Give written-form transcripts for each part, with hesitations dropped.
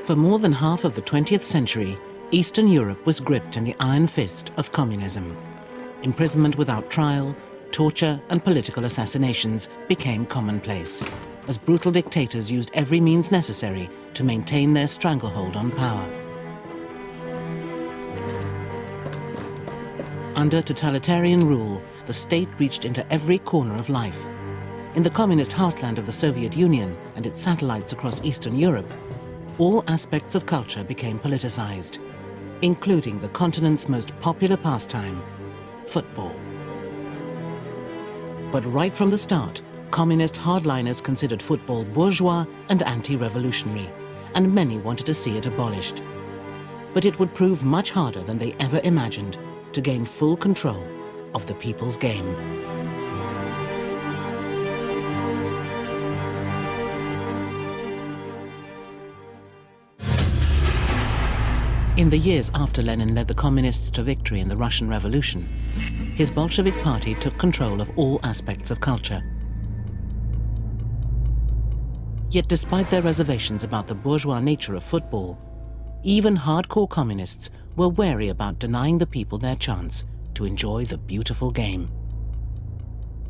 For more than half of the 20th century, Eastern Europe was gripped in the iron fist of communism. Imprisonment without trial, torture and political assassinations became commonplace, as brutal dictators used every means necessary to maintain their stranglehold on power. Under totalitarian rule, the state reached into every corner of life. In the communist heartland of the Soviet Union and its satellites across Eastern Europe, all aspects of culture became politicized, including the continent's most popular pastime, football. But right from the start, communist hardliners considered football bourgeois and anti-revolutionary, and many wanted to see it abolished. But it would prove much harder than they ever imagined to gain full control of the people's game. In the years after Lenin led the communists to victory in the Russian Revolution, his Bolshevik party took control of all aspects of culture. Yet despite their reservations about the bourgeois nature of football, even hardcore communists were wary about denying the people their chance to enjoy the beautiful game.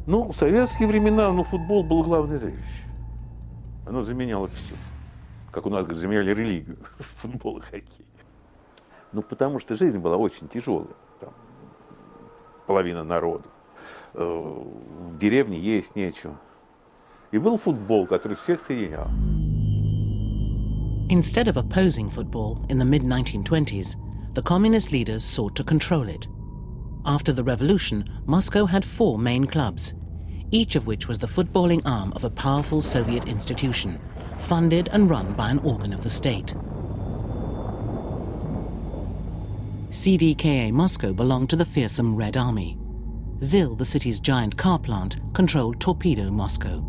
Ну, в советские времена, футбол был главное зрелище. Оно заменяло все. Как у нас, говорят, заменяли религию, футбол и хоккей. Потому что жизнь была очень тяжелая. Там половина народу. В деревне есть нечего. И был футбол, который всех соединял. Instead of opposing football in the mid-1920s, the communist leaders sought to control it. After the revolution, Moscow had 4 main clubs, each of which was the footballing arm of a powerful Soviet institution, funded and run by an organ of the state. CDKA Moscow belonged to the fearsome Red Army. ZIL, the city's giant car plant, controlled Torpedo Moscow.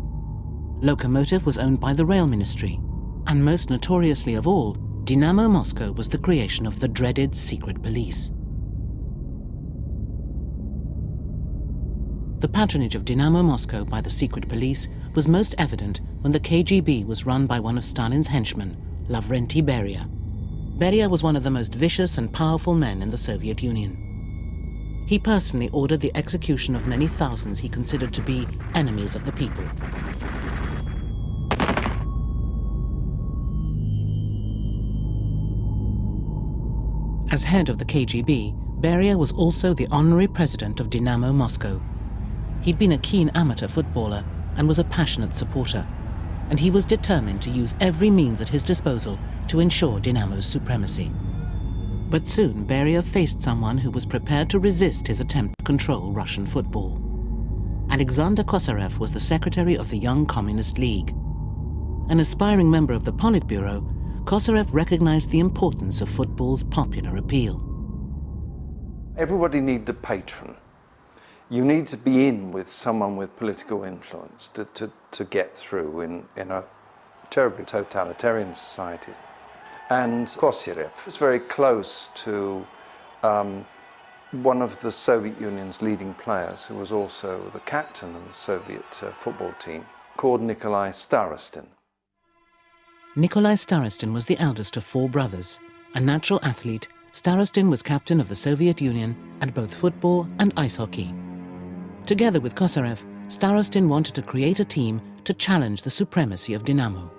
Lokomotiv was owned by the Rail Ministry, and most notoriously of all, Dynamo Moscow was the creation of the dreaded secret police. The patronage of Dynamo Moscow by the secret police was most evident when the KGB was run by one of Stalin's henchmen, Lavrenti Beria. Beria was one of the most vicious and powerful men in the Soviet Union. He personally ordered the execution of many thousands he considered to be enemies of the people. As head of the KGB, Beria was also the honorary president of Dynamo Moscow. He'd been a keen amateur footballer and was a passionate supporter, and he was determined to use every means at his disposal to ensure Dynamo's supremacy. But soon Beria faced someone who was prepared to resist his attempt to control Russian football. Alexander Kosarev was the secretary of the Young Communist League. An aspiring member of the Politburo, Kosarev recognized the importance of football's popular appeal. Everybody needs a patron. You need to be in with someone with political influence to get through in a terribly totalitarian society. And Kosarev was very close to one of the Soviet Union's leading players, who was also the captain of the Soviet football team, called Nikolai Starostin. Nikolai Starostin was the eldest of 4 brothers. A natural athlete, Starostin was captain of the Soviet Union at both football and ice hockey. Together with Kosarev, Starostin wanted to create a team to challenge the supremacy of Dynamo,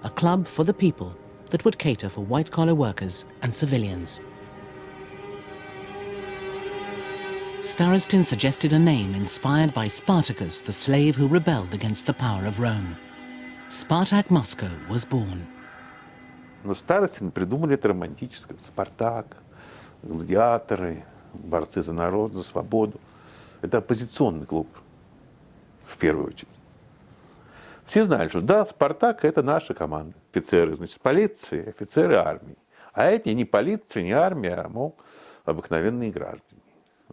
a club for the people that would cater for white-collar workers and civilians. Starostin suggested a name inspired by Spartacus, the slave who rebelled against the power of Rome. Spartak Moscow was born. Но Старостин придумали это романтическое. Спартак, гладиаторы, борцы за народ, за свободу. Это оппозиционный клуб, в первую очередь. Все знали, что да, Спартак – это наша команда. Офицеры, значит, полиции, офицеры армии. А эти не полиция, не армия, а, мол, обыкновенные граждане.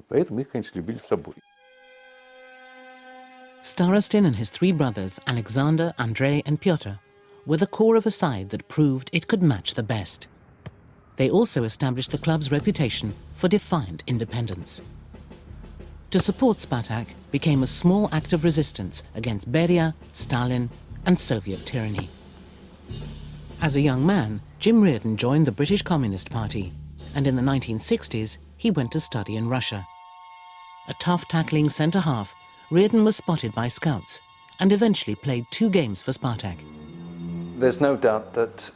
Поэтому их, конечно, любили в собой. Starostin and his 3 brothers, Alexander, Andrei and Pyotr, were the core of a side that proved it could match the best. They also established the club's reputation for defiant independence. To support Spartak became a small act of resistance against Beria, Stalin and Soviet tyranny. As a young man, Jim Reardon joined the British Communist Party, and in the 1960s, he went to study in Russia. A tough-tackling centre-half, Reardon was spotted by scouts and eventually played 2 games for Spartak. There's no doubt that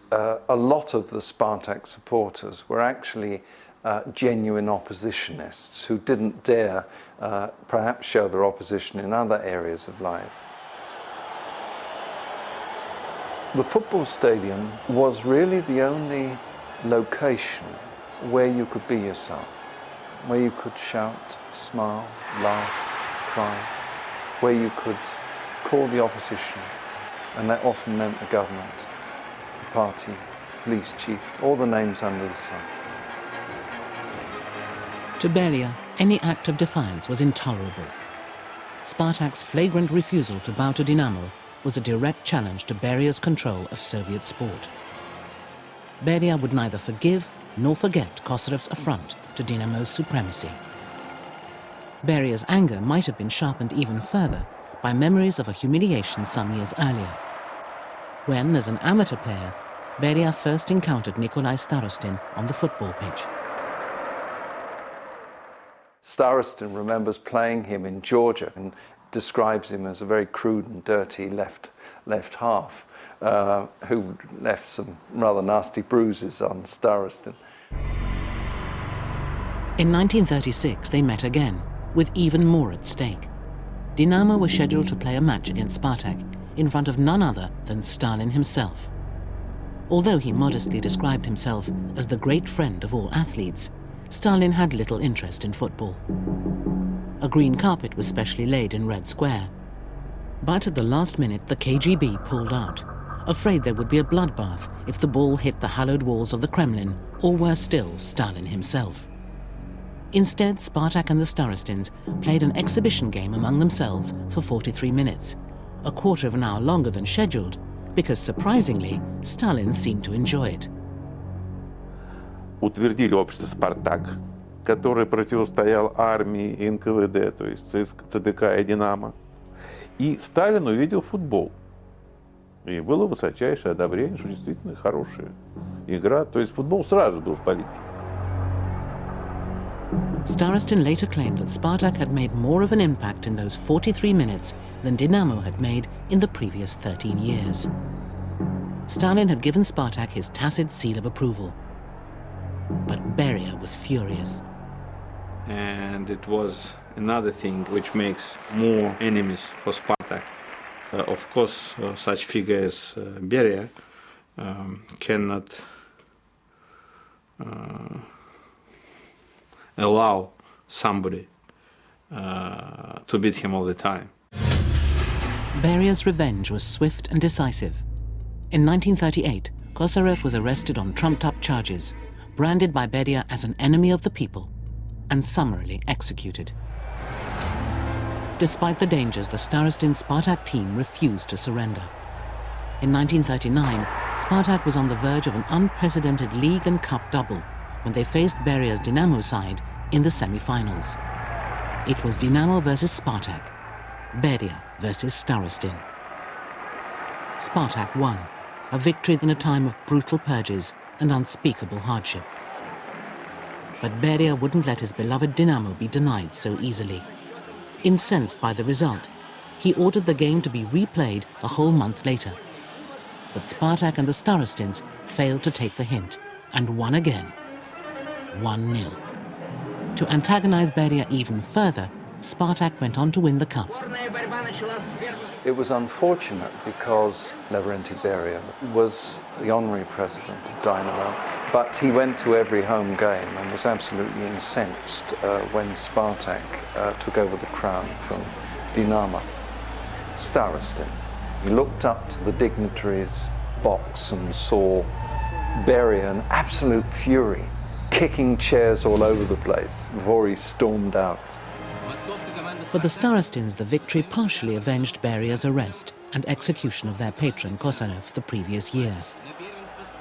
a lot of the Spartak supporters were actually genuine oppositionists who didn't dare perhaps show their opposition in other areas of life. The football stadium was really the only location where you could be yourself, where you could shout, smile, laugh, cry, where you could call the opposition, and that often meant the government, the party, police chief, all the names under the sun. To Beria, any act of defiance was intolerable. Spartak's flagrant refusal to bow to Dinamo was a direct challenge to Beria's control of Soviet sport. Beria would neither forgive nor forget Kosarev's affront to Dinamo's supremacy. Beria's anger might have been sharpened even further by memories of a humiliation some years earlier, when, as an amateur player, Beria first encountered Nikolai Starostin on the football pitch. Starostin remembers playing him in Georgia and describes him as a very crude and dirty left half who left some rather nasty bruises on Starostin. In 1936, they met again, with even more at stake. Dinamo was scheduled to play a match against Spartak in front of none other than Stalin himself. Although he modestly described himself as the great friend of all athletes, Stalin had little interest in football. A green carpet was specially laid in Red Square. But at the last minute, the KGB pulled out, afraid there would be a bloodbath if the ball hit the hallowed walls of the Kremlin, or worse still, Stalin himself. Instead, Spartak and the Starostins played an exhibition game among themselves for 43 minutes, a quarter of an hour longer than scheduled, because surprisingly, Stalin seemed to enjoy it. Утвердили общество «Спартак», который противостоял армии и НКВД, то есть ЦДК и «Динамо». И Сталин увидел футбол. И было высочайшее одобрение, что действительно хорошая игра. То есть футбол сразу был в политике. Starostin later claimed that Spartak had made more of an impact in those 43 minutes than Dinamo had made in the previous 13 years. Stalin had given Spartak his tacit seal of approval. But Beria was furious. And it was another thing which makes more enemies for Spartak. Of course, such figure as Beria cannot allow somebody to beat him all the time. Beria's revenge was swift and decisive. In 1938, Kosarev was arrested on trumped-up charges, branded by Beria as an enemy of the people, and summarily executed. Despite the dangers, the Starostin-Spartak team refused to surrender. In 1939, Spartak was on the verge of an unprecedented league and cup double when they faced Beria's Dinamo side in the semi-finals. It was Dinamo versus Spartak, Beria versus Starostin. Spartak won, a victory in a time of brutal purges and unspeakable hardship. But Beria wouldn't let his beloved Dinamo be denied so easily. Incensed by the result, he ordered the game to be replayed a whole month later. But Spartak and the Starostins failed to take the hint and won again, 1-0. To antagonize Beria even further, Spartak went on to win the cup. It was unfortunate because Lavrenti Beria was the honorary president of Dynamo, but he went to every home game and was absolutely incensed when Spartak took over the crown from Dinamo. Starostin, he looked up to the dignitaries' box and saw Beria in absolute fury, kicking chairs all over the place before he stormed out. For the Starostins, the victory partially avenged Beria's arrest and execution of their patron Kosarev the previous year.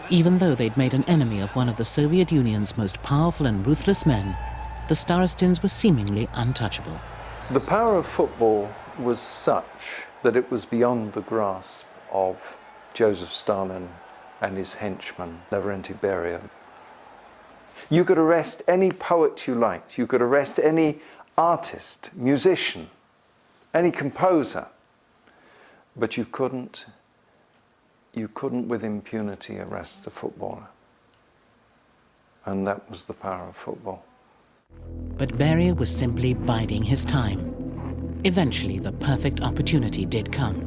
Even though they'd made an enemy of one of the Soviet Union's most powerful and ruthless men, the Starostins were seemingly untouchable. The power of football was such that it was beyond the grasp of Joseph Stalin and his henchman, Lavrenti Beria. You could arrest any poet you liked, you could arrest any artist, musician, any composer, but you couldn't with impunity arrest a footballer. And that was the power of football. But Beria was simply biding his time. Eventually, the perfect opportunity did come.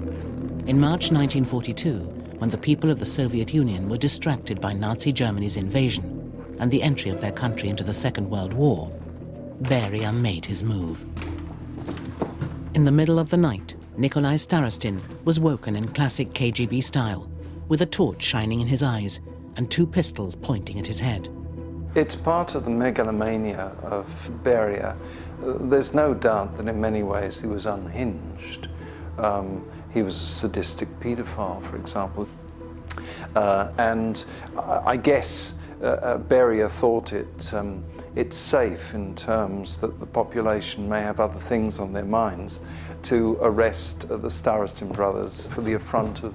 In March 1942, when the people of the Soviet Union were distracted by Nazi Germany's invasion and the entry of their country into the Second World War, Beria made his move. In the middle of the night, Nikolai Starostin was woken in classic KGB style, with a torch shining in his eyes and 2 pistols pointing at his head. It's part of the megalomania of Beria. There's no doubt that in many ways he was unhinged. He was a sadistic paedophile, for example. And I guess Beria thought it's safe in terms that the population may have other things on their minds to arrest the Starostin brothers for the affront of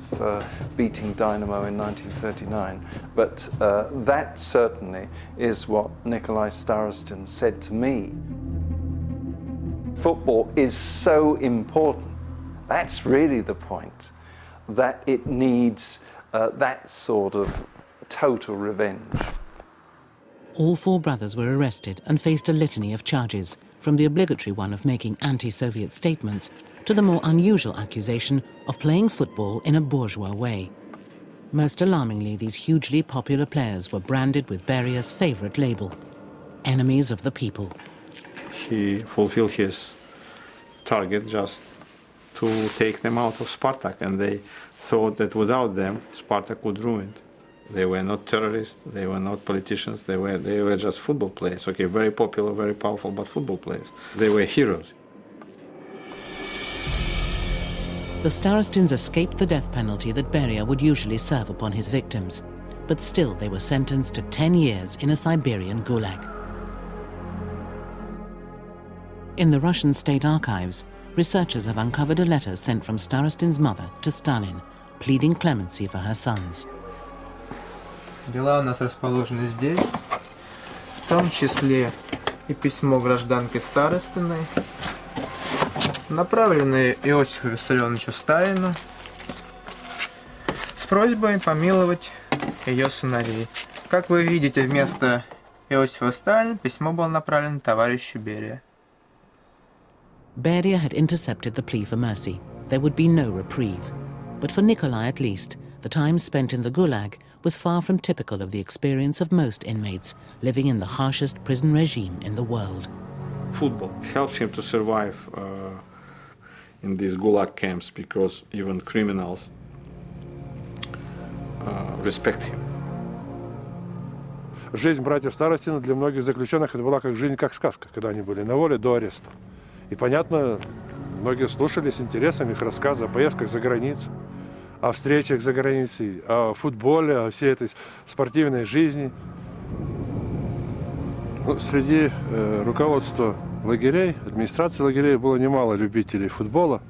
beating Dynamo in 1939. But that certainly is what Nikolai Starostin said to me. Football is so important. That's really the point, that it needs that sort of total revenge. All 4 brothers were arrested and faced a litany of charges, from the obligatory one of making anti-Soviet statements to the more unusual accusation of playing football in a bourgeois way. Most alarmingly, these hugely popular players were branded with Beria's favorite label, enemies of the people. He fulfilled his target just to take them out of Spartak, and they thought that without them, Spartak would ruin it. They were not terrorists, they were not politicians, they were just football players. Okay, very popular, very powerful, but football players. They were heroes. The Starostins escaped the death penalty that Beria would usually serve upon his victims, but still they were sentenced to 10 years in a Siberian gulag. In the Russian state archives, researchers have uncovered a letter sent from Starostin's mother to Stalin, pleading clemency for her sons. Дела у нас расположены здесь, в том числе и письмо гражданки Старостиной, направленное Иосифу Виссарионовичу Сталину с просьбой помиловать ее сыновей. Как вы видите, вместо Иосифа Сталина письмо было направлено товарищу Берия. Beria had intercepted the plea for mercy. There would be no reprieve. But for Nikolai at least, the time spent in the gulag was far from typical of the experience of most inmates living in the harshest prison regime in the world. Football helps him to survive in these gulag camps, because even criminals respect him. Жизнь братьев Старостина для многих заключенных это была как жизнь, как сказка, когда они были на воле до ареста. И понятно, многие слушали с интересом их рассказы о поездках за границу, о встречах за границей, о футболе, о всей этой спортивной жизни. Среди руководства лагерей, администрации лагерей было немало любителей футбола.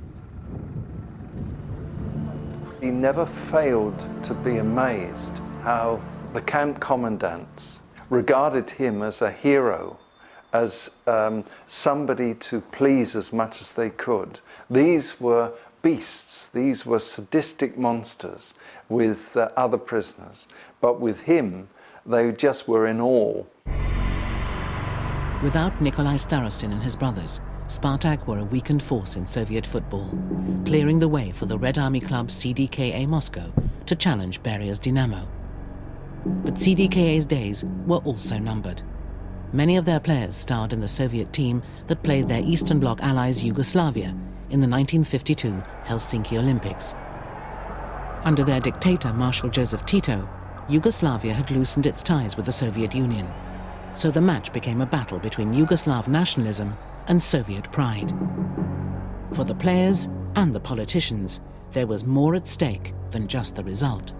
He never failed to be amazed how the camp commandants regarded him as a hero, as somebody to please as much as they could. These were beasts, these were sadistic monsters with other prisoners, but with him they just were in awe. Without Nikolai Starostin and his brothers, Spartak were a weakened force in Soviet football, clearing the way for the Red Army club CDKA Moscow to challenge Beria's Dynamo. But CDKA's days were also numbered. Many of their players starred in the Soviet team that played their Eastern Bloc allies Yugoslavia in the 1952 Helsinki Olympics. Under their dictator, Marshal Joseph Tito, Yugoslavia had loosened its ties with the Soviet Union. So the match became a battle between Yugoslav nationalism and Soviet pride. For the players and the politicians, there was more at stake than just the result.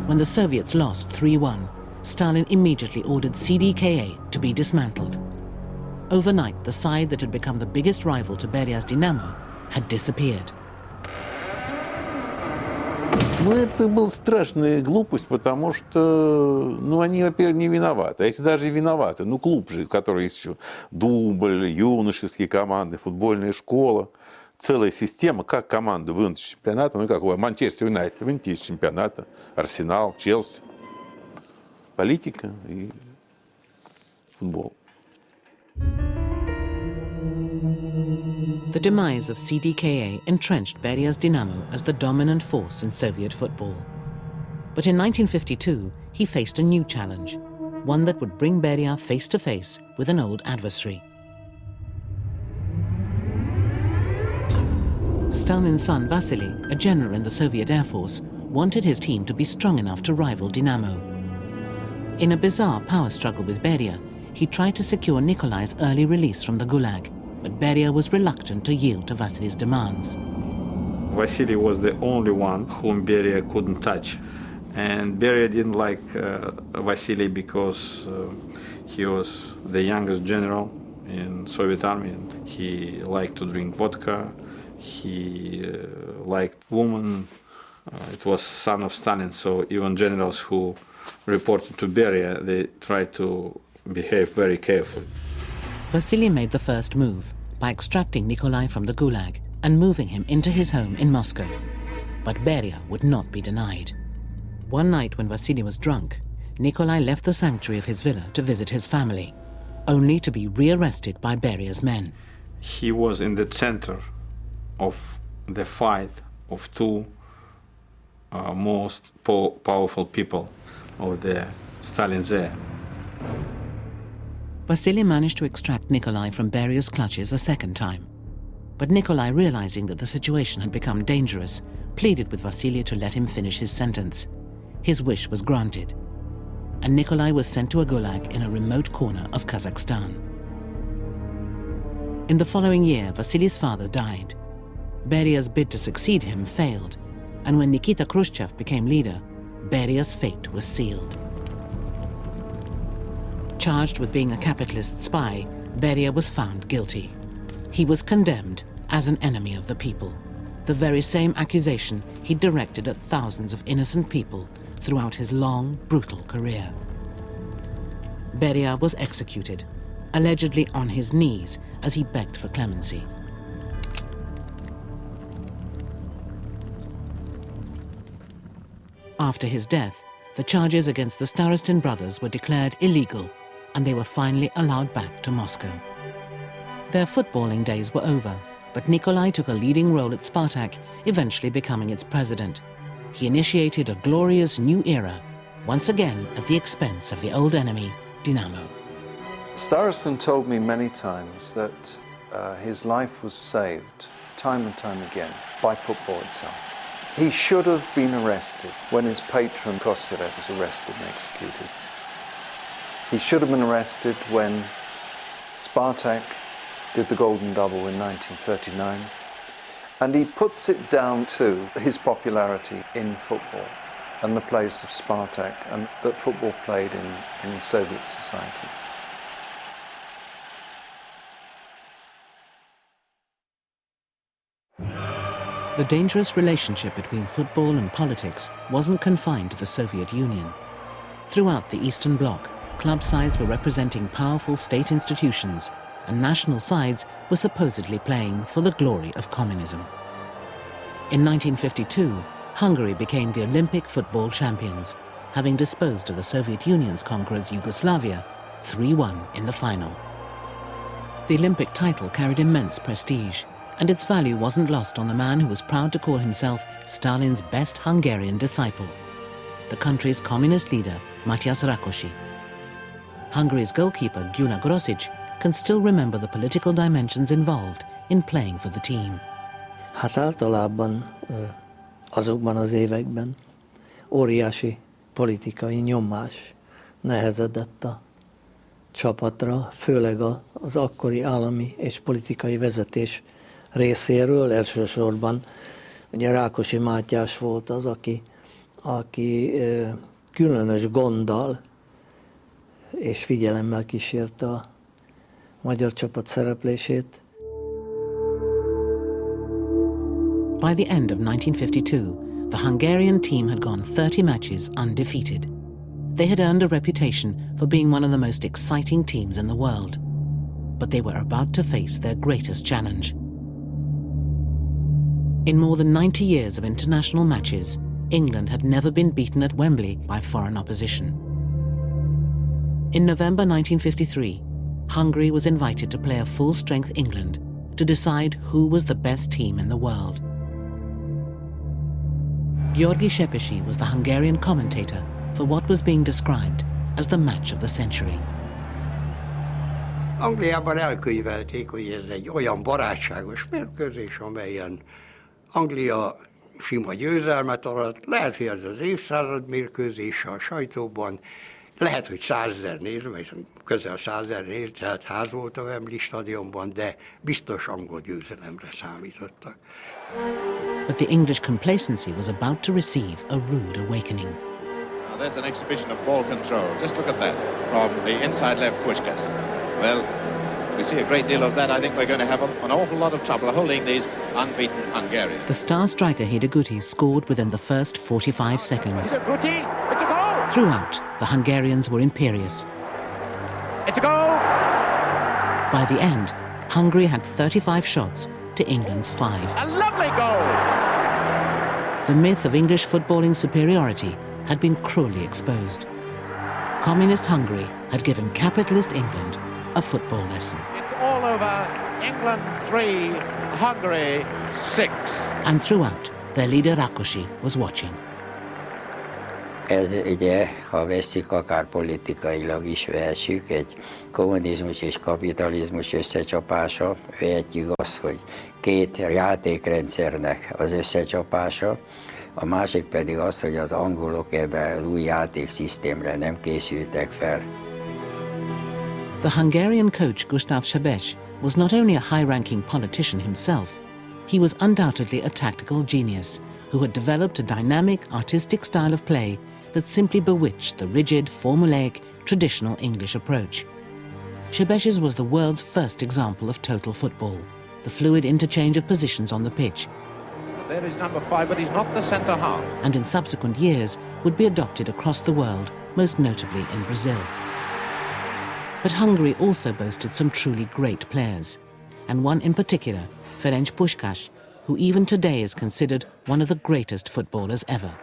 When the Soviets lost 3-1, Stalin immediately ordered CDKA to be dismantled. Overnight, the side that had become the biggest rival to Beria's Dynamo had disappeared. Ну, это была страшная глупость, потому что, ну, они, во-первых, не виноваты. А если даже и виноваты, ну, клуб же, в который есть еще дубль, юношеские команды, футбольная школа, целая система, как команда вынут из чемпионата, ну, как у Манчестер Юнайтед вынут из чемпионата, Арсенал, Челси. Политика и футбол. The demise of CDKA entrenched Beria's Dinamo as the dominant force in Soviet football. But in 1952, he faced a new challenge, one that would bring Beria face to face with an old adversary. Stalin's son Vasily, a general in the Soviet Air Force, wanted his team to be strong enough to rival Dinamo. In a bizarre power struggle with Beria, he tried to secure Nikolai's early release from the Gulag, but Beria was reluctant to yield to Vasily's demands. Vasily was the only one whom Beria couldn't touch. And Beria didn't like Vasily because he was the youngest general in Soviet army. He liked to drink vodka, he liked women. It was son of Stalin, so even generals who reported to Beria, they tried to behave very carefully. Vasily made the first move by extracting Nikolai from the Gulag and moving him into his home in Moscow. But Beria would not be denied. One night when Vasily was drunk, Nikolai left the sanctuary of his villa to visit his family, only to be rearrested by Beria's men. He was in the center of the fight of two most powerful people of the Stalin's era. Vasily managed to extract Nikolai from Beria's clutches a second time. But Nikolai, realizing that the situation had become dangerous, pleaded with Vasily to let him finish his sentence. His wish was granted, and Nikolai was sent to a gulag in a remote corner of Kazakhstan. In the following year, Vasily's father died. Beria's bid to succeed him failed, and when Nikita Khrushchev became leader, Beria's fate was sealed. Charged with being a capitalist spy, Beria was found guilty. He was condemned as an enemy of the people, the very same accusation he directed at thousands of innocent people throughout his long, brutal career. Beria was executed, allegedly on his knees as he begged for clemency. After his death, the charges against the Starostin brothers were declared illegal, and they were finally allowed back to Moscow. Their footballing days were over, but Nikolai took a leading role at Spartak, eventually becoming its president. He initiated a glorious new era, once again at the expense of the old enemy, Dinamo. Starostin told me many times that his life was saved time and time again by football itself. He should have been arrested when his patron Kostyrev was arrested and executed. He should have been arrested when Spartak did the Golden Double in 1939. And he puts it down to his popularity in football and the place of Spartak and that football played in Soviet society. The dangerous relationship between football and politics wasn't confined to the Soviet Union. Throughout the Eastern Bloc, club sides were representing powerful state institutions, and national sides were supposedly playing for the glory of communism. In 1952, Hungary became the Olympic football champions, having disposed of the Soviet Union's conquerors Yugoslavia 3-1 in the final. The Olympic title carried immense prestige, and its value wasn't lost on the man who was proud to call himself Stalin's best Hungarian disciple, the country's communist leader, Matyas Rákosi. Hungary's goalkeeper, Gyula Grosic, can still remember the political dimensions involved in playing for the team. Hát általában azokban az években óriási politikai nyomás nehezedett a csapatra, főleg az akkori állami és politikai vezetés részéről. Elsősorban ugye Rákosi Mátyás volt az, aki különös gonddal és figyelemmel kísérte a magyar csapat szereplését. By the end of 1952, the Hungarian team had gone 30 matches undefeated. They had earned a reputation for being one of the most exciting teams in the world. But they were about to face their greatest challenge. In more than 90 years of international matches, England had never been beaten at Wembley by foreign opposition. In November 1953, Hungary was invited to play a full-strength England to decide who was the best team in the world. György Szepesi was the Hungarian commentator for what was being described as the match of the century. Angliában elkönyvelték, hogy ez egy olyan barátságos mérkőzés, amelyen Anglia sima győzelmet arat. Lehet, hogy ez az évszázad mérkőzése a sajtóban, lehet, hogy 100 000 néző, vagy közel 100 000 néző, tehát ház volt a Wembley stadionban, de biztos angol győzelemre számítottak. But the English complacency was about to receive a rude awakening. Now there's an exhibition of ball control. Just look at that from the inside left Puskás. Well, we see a great deal of that. I think we're going to have an awful lot of trouble holding these unbeaten Hungarians. The star striker Hideguti scored within the first 45 seconds. Hideguti, it's a goal! Throughout, the Hungarians were imperious. It's a goal! By the end, Hungary had 35 shots to England's 5. A lovely goal! The myth of English footballing superiority had been cruelly exposed. Communist Hungary had given capitalist England a football lesson. It's all over. England 3, Hungary 6. And throughout, their leader Rákosi was watching. Ez ugye, ha vesszük, akár politikailag is vehessük, egy kommunizmus és kapitalizmus összecsapása, vehetjük azt, hogy két játékrendszernek az összecsapása, a másik pedig az, hogy az angolok ebben az új játékszisztémre nem készültek fel. The Hungarian coach Gustav Sebeś was not only a high-ranking politician himself, he was undoubtedly a tactical genius who had developed a dynamic, artistic style of play that simply bewitched the rigid, formulaic, traditional English approach. Sebeś was the world's first example of total football, the fluid interchange of positions on the pitch, There is number 5, but he's not the centre half. and in subsequent years would be adopted across the world, most notably in Brazil. But Hungary also boasted some truly great players, and one in particular, Ferenc Puskás, who even today is considered one of the greatest footballers ever.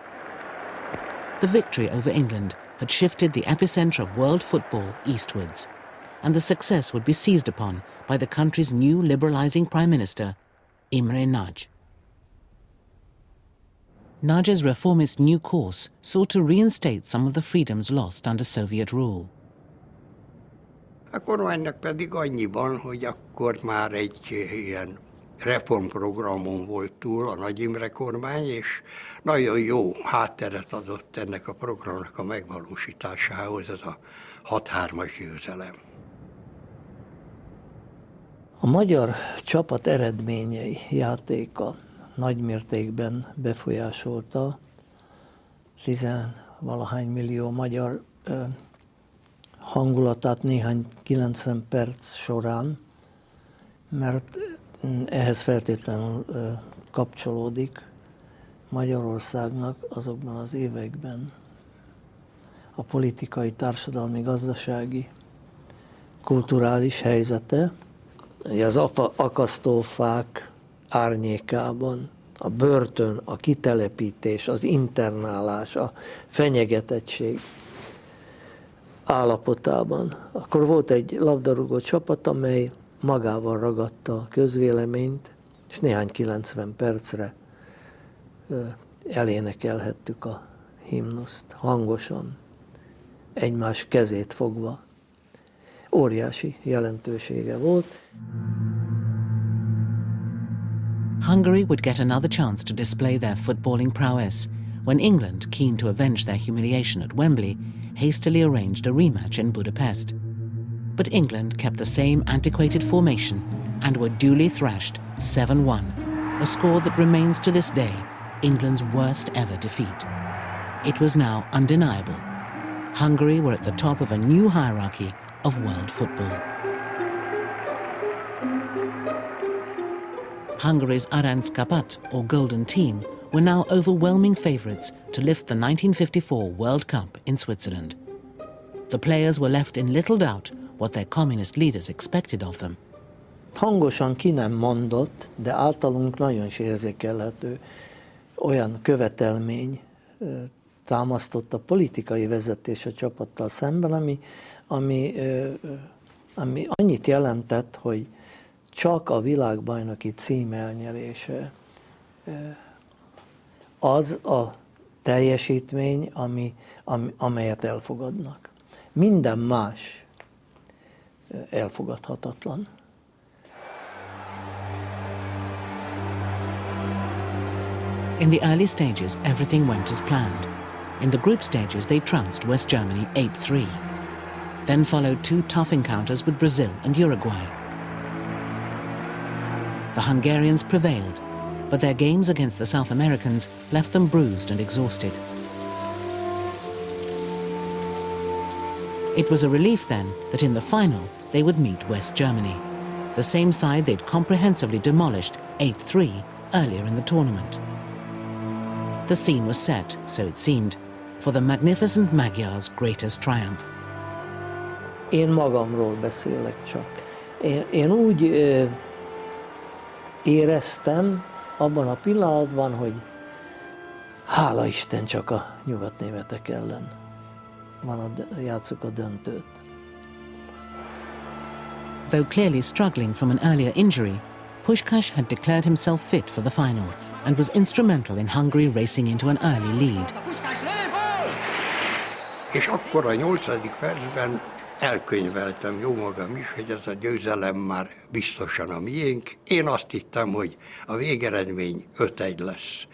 The victory over England had shifted the epicenter of world football eastwards, and the success would be seized upon by the country's new liberalizing Prime Minister, Imre Nagy. Nagy's reformist new course sought to reinstate some of the freedoms lost under Soviet rule. A kormánynak pedig annyiban, hogy akkor már egy ilyen reformprogramon volt túl a Nagy Imre kormány, és nagyon jó hátteret adott ennek a programnak a megvalósításához, ez a 6-3-as győzelem. A magyar csapat eredményei, játéka nagymértékben befolyásolta 10-valahány millió magyar hangulatát néhány 90 perc során, mert ehhez feltétlenül kapcsolódik Magyarországnak azokban az években a politikai, társadalmi, gazdasági, kulturális helyzete, az akasztófák árnyékában, a börtön, a kitelepítés, az internálás, a fenyegetettség állapotában. Akkor volt egy labdarúgó csapat, amely magával ragadta a közvéleményt, és néhány 90 percre elénekelhettük a himnuszt hangosan, egymás kezét fogva. Óriási jelentősége volt. Hungary would get another chance to display their footballing prowess when England, keen to avenge their humiliation at Wembley, hastily arranged a rematch in Budapest. But England kept the same antiquated formation and were duly thrashed 7-1, a score that remains to this day England's worst ever defeat. It was now undeniable. Hungary were at the top of a new hierarchy of world football. Hungary's Aranycsapat, or Golden Team, were now overwhelming favourites to lift the 1954 World Cup in Switzerland. The players were left in little doubt what their communist leaders expected of them. Hangosan ki nem mondott, de általunk nagyon is érzékelhető olyan követelmény támasztott a politikai vezetés a csapattal szemben, ami annyit jelentett, hogy csak a világbajnoki cím elnyerése az a teljesítmény, amelyet elfogadnak. Minden más elfogadhatatlan. In the early stages, everything went as planned. In the group stages, they trounced West Germany 8-3. Then followed two tough encounters with Brazil and Uruguay. The Hungarians prevailed, but their games against the South Americans left them bruised and exhausted. It was a relief then that in the final they would meet West Germany, the same side they'd comprehensively demolished 8-3 earlier in the tournament. The scene was set, so it seemed, for the magnificent Magyars' greatest triumph. Én magamról beszélek csak. Én úgy éreztem abban a pillanatban, hogy hála Isten, csak a nyugatnémetek ellen játsszuk a döntőt. Though clearly struggling from an earlier injury, Puskás had declared himself fit for the final and was instrumental in Hungary racing into an early lead. És akkor a 8. percben elkönyveltem jó magam is, hogy ez a győzelem már biztosan a miénk. Én azt hittem, hogy a végeredmény 5-1 lesz.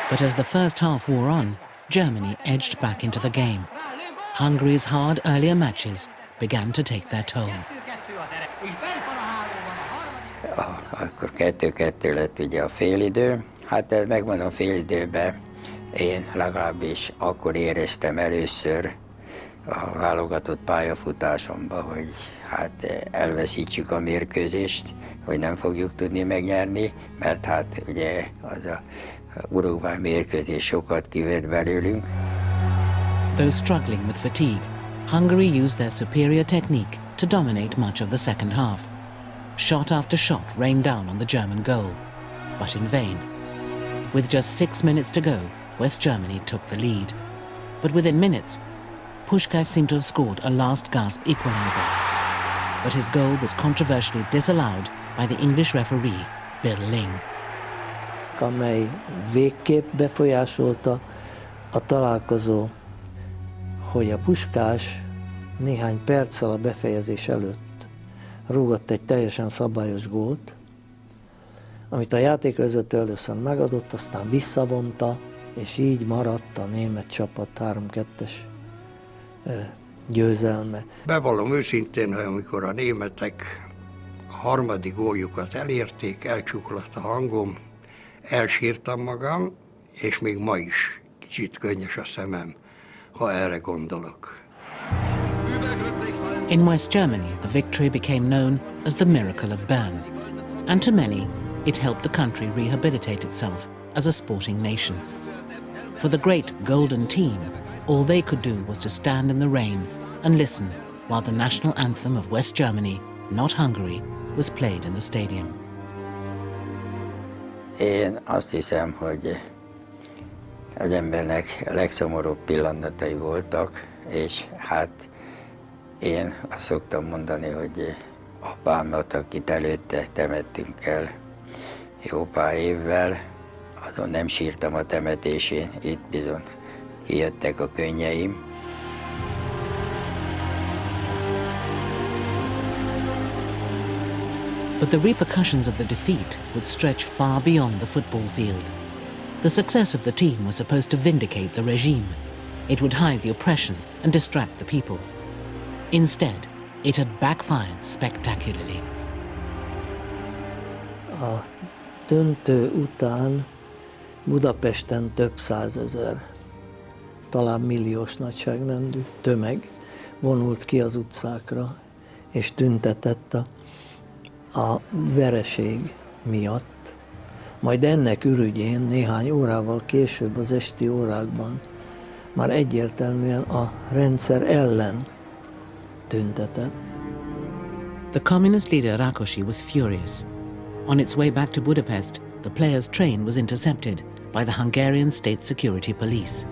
But as the first half wore on, Germany edged back into the game. Hungary's hard earlier matches began to take their toll. Akkor 2-2 lett ugye a félidő. Hát megmondom, félidőben én legalábbis akkor éreztem először a válogatott pályafutásomban, hogy hát elveszítsük a mérkőzést, hogy nem fogjuk tudni megnyerni, mert hát ugye az a Uruguay mérkőzés sokat kivett belőlünk. Though struggling with fatigue, Hungary used their superior technique to dominate much of the second half. Shot after shot rained down on the German goal, but in vain. With just 6 minutes to go, West Germany took the lead. But within minutes, Puskás seemed to have scored a last-gasp equaliser. But his goal was controversially disallowed by the English referee, Bill Ling. Amely végképp befolyásolta a találkozó, hogy a Puskás néhány perccel a befejezés előtt rúgott egy teljesen szabályos gólt, amit a játékvezető először megadott, aztán visszavonta, és így maradt a német csapat 3-2-es győzelme. Bevallom őszintén, hogy amikor a németek a harmadik góljukat elérték, elcsuklott a hangom, elsírtam magam, és még ma is kicsit könnyes a szemem, ha erre gondolok. In West Germany, the victory became known as the Miracle of Bern, and to many, it helped the country rehabilitate itself as a sporting nation. For the great golden team, all they could do was to stand in the rain and listen while the national anthem of West Germany, not Hungary, was played in the stadium. Én azt hiszem, hogy az embernek legszomorúbb pillanatai voltak, és hát én azt szoktam mondani, hogy apámat, akit előtte temettünk el jó pár évvel, azon nem sírtam a temetésén, itt bizony kijöttek a könnyeim. But the repercussions of the defeat would stretch far beyond the football field. The success of the team was supposed to vindicate the regime. It would hide the oppression and distract the people. Instead, it had backfired spectacularly. A döntő után Budapesten több százezer, talán milliós nagyságrendű tömeg vonult ki az utcákra, és tüntetett a vereség miatt, Majd ennek ürügyén néhány órával később az esti órákban már egyértelműen a rendszer ellen tüntetett. The communist leader Rákosi was furious. On its way back to Budapest, the players' train was intercepted by the Hungarian State Security Police.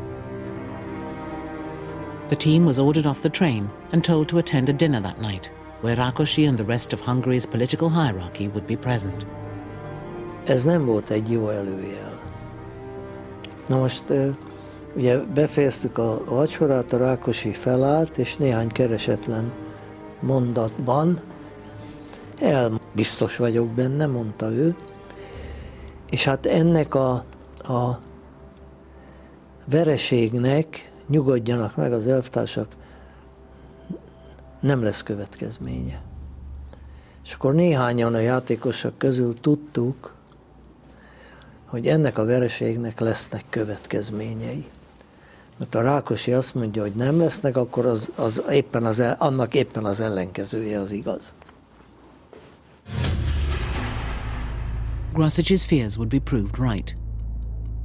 The team was ordered off the train and told to attend a dinner that night, where Rákosi and the rest of Hungary's political hierarchy would be present. Ez nem volt egy jó előjel. Na most ugye befejeztük a vacsorát, a Rákosi felállt, és néhány keresetlen mondatban, biztos vagyok benne, mondta ő, és hát ennek a vereségnek, nyugodjanak meg az elvtársak, nem lesz következménye. És akkor néhányan a játékosok közül tudtuk, hogy ennek a vereségnek lesznek következményei. Mert a Rákosi azt mondja, hogy nem lesznek, akkor annak éppen az ellenkezője az igaz. Grosic's fears would be proved right.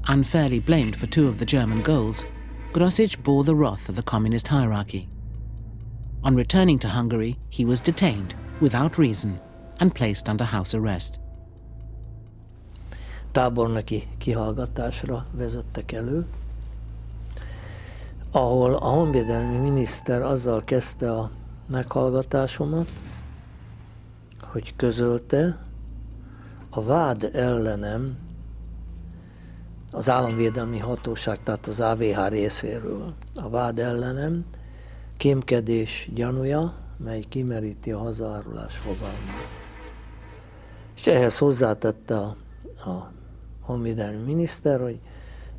Unfairly blamed for 2 of the German goals, Grosic bore the wrath of the communist hierarchy. On returning to Hungary, he was detained without reason and placed under house arrest. Tábornoki kihallgatásra vezettek elő, ahol a honvédelmi miniszter azzal kezdte a meghallgatásomat, hogy közölte, a vád ellenem az államvédelmi hatóság, tehát az AVH részéről, a vád ellenem kémkedés gyanúja, mely kimeríti a hazaárulás fogalmát. És ehhez hozzátette a honvédelmi miniszter, hogy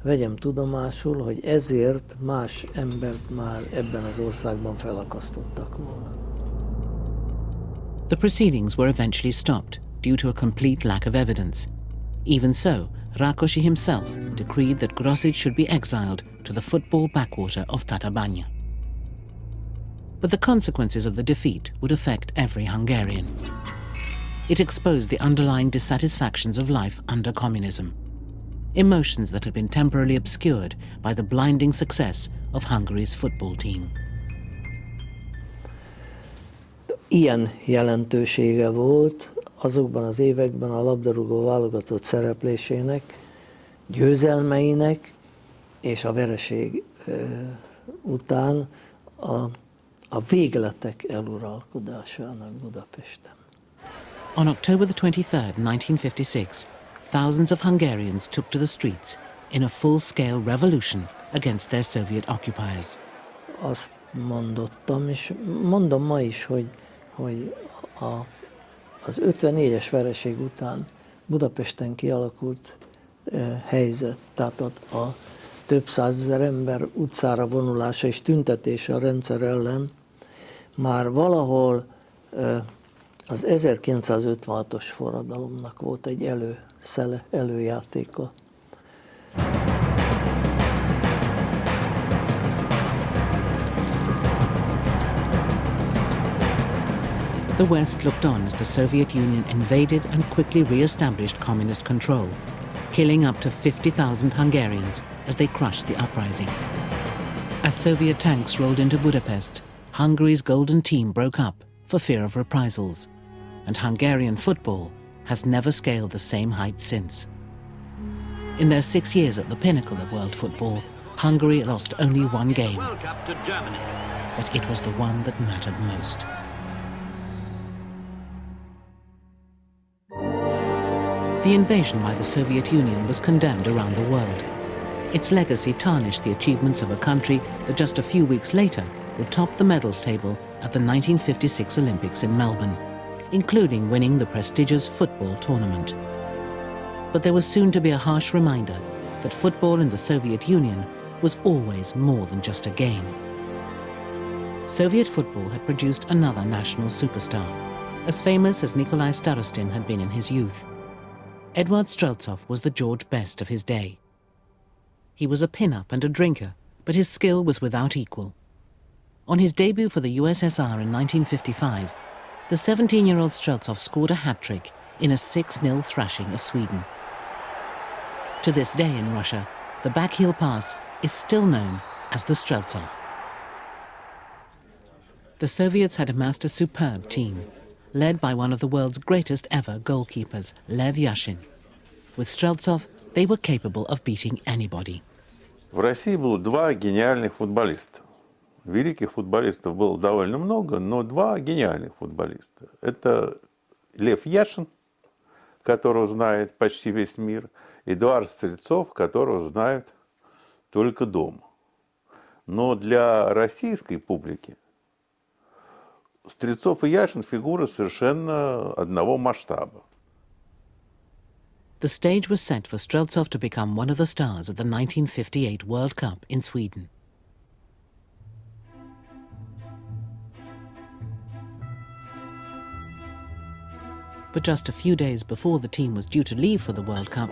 vegyem tudomásul, hogy ezért más embert már ebben az országban felakasztottak volna. The proceedings were eventually stopped due to a complete lack of evidence. Even so, Rákosi himself decreed that Grosic should be exiled to the football backwater of Tatabánya. But the consequences of the defeat would affect every Hungarian. It exposed the underlying dissatisfactions of life under communism, emotions that had been temporarily obscured by the blinding success of Hungary's football team. Ilyen jelentősége volt azokban az években a labdarúgó válogatott szereplésének, győzelmeinek és a vereség után a végletek eluralkodásának Budapesten. On October the 23rd, 1956, thousands of Hungarians took to the streets in a full-scale revolution against their Soviet occupiers. Azt mondottam, és mondom ma is, hogy az 54-es vereség után Budapesten kialakult helyzet, tehát a több százezer ember utcára vonulása és tüntetése a rendszer ellen már valahol az 1956-os forradalomnak volt egy előjátéka. The West looked on as the Soviet Union invaded and quickly re-established communist control, killing up to 50,000 Hungarians as they crushed the uprising. As Soviet tanks rolled into Budapest, Hungary's golden team broke up for fear of reprisals, and Hungarian football has never scaled the same heights since. In their 6 years at the pinnacle of world football, Hungary lost only one game, but it was the one that mattered most. The invasion by the Soviet Union was condemned around the world. Its legacy tarnished the achievements of a country that just a few weeks later would top the medals table at the 1956 Olympics in Melbourne, including winning the prestigious football tournament. But there was soon to be a harsh reminder that football in the Soviet Union was always more than just a game. Soviet football had produced another national superstar, as famous as Nikolai Starostin had been in his youth. Eduard Streltstov was the George Best of his day. He was a pin-up and a drinker, but his skill was without equal. On his debut for the USSR in 1955, the 17-year-old Streltsov scored a hat-trick in a 6-0 thrashing of Sweden. To this day in Russia, the Backheel Pass is still known as the Streltsov. The Soviets had amassed a superb team, led by one of the world's greatest ever goalkeepers, Lev Yashin. With Streltsov, they were capable of beating anybody. В России было два гениальных футболиста. Великих футболистов было довольно много, но два гениальных футболиста. Это Лев Яшин, которого знает почти весь мир, и Эдуард Стрельцов, которого знают только дома. Но для российской публики Стрельцов и Яшин фигуры совершенно одного масштаба. The stage was set for Streltsov to become one of the stars at the 1958 World Cup in Sweden. But just a few days before the team was due to leave for the World Cup,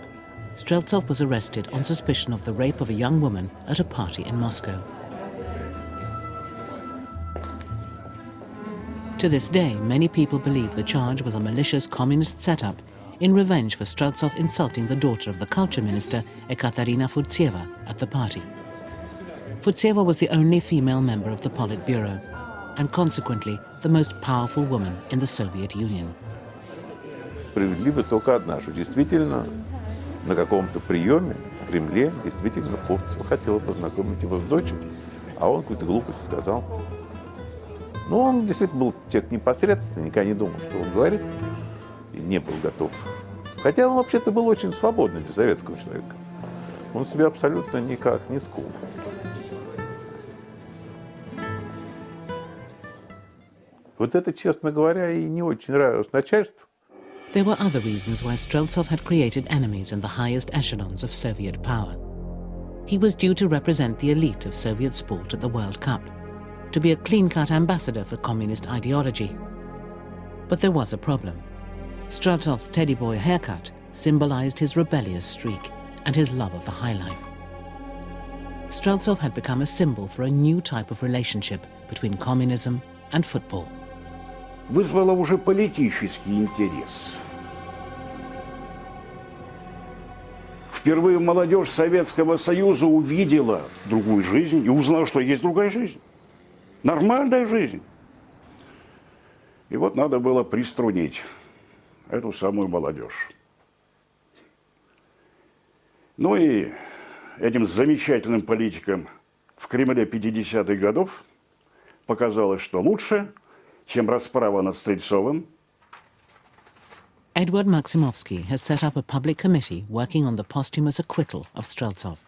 Streltsov was arrested on suspicion of the rape of a young woman at a party in Moscow. To this day, many people believe the charge was a malicious communist setup in revenge for Streltsov insulting the daughter of the culture minister, Ekaterina Futsieva, at the party. Futsieva was the only female member of the Politburo, and consequently the most powerful woman in the Soviet Union. Справедливо только одна, что действительно на каком-то приеме в Кремле действительно Фурцева хотела познакомить его с дочерью, а он какую-то глупость сказал. Ну, он действительно был человек непосредственный, никогда не думал, что он говорит, и не был готов. Хотя он вообще-то был очень свободный для советского человека. Он себя абсолютно никак не сковал. Вот это, честно говоря, и не очень нравилось начальству. There were other reasons why Streltsov had created enemies in the highest echelons of Soviet power. He was due to represent the elite of Soviet sport at the World Cup, to be a clean-cut ambassador for communist ideology. But there was a problem. Streltsov's teddy boy haircut symbolized his rebellious streak and his love of the high life. Streltsov had become a symbol for a new type of relationship between communism and football. Вызвало уже политический интерес. Впервые молодежь Советского Союза увидела другую жизнь и узнала, что есть другая жизнь. Нормальная жизнь. И вот надо было приструнить эту самую молодежь. Ну и этим замечательным политикам в Кремле 50-х годов показалось, что лучше, чем расправа над Стрельцовым. Eduard Maximovsky has set up a public committee working on the posthumous acquittal of Streltsov.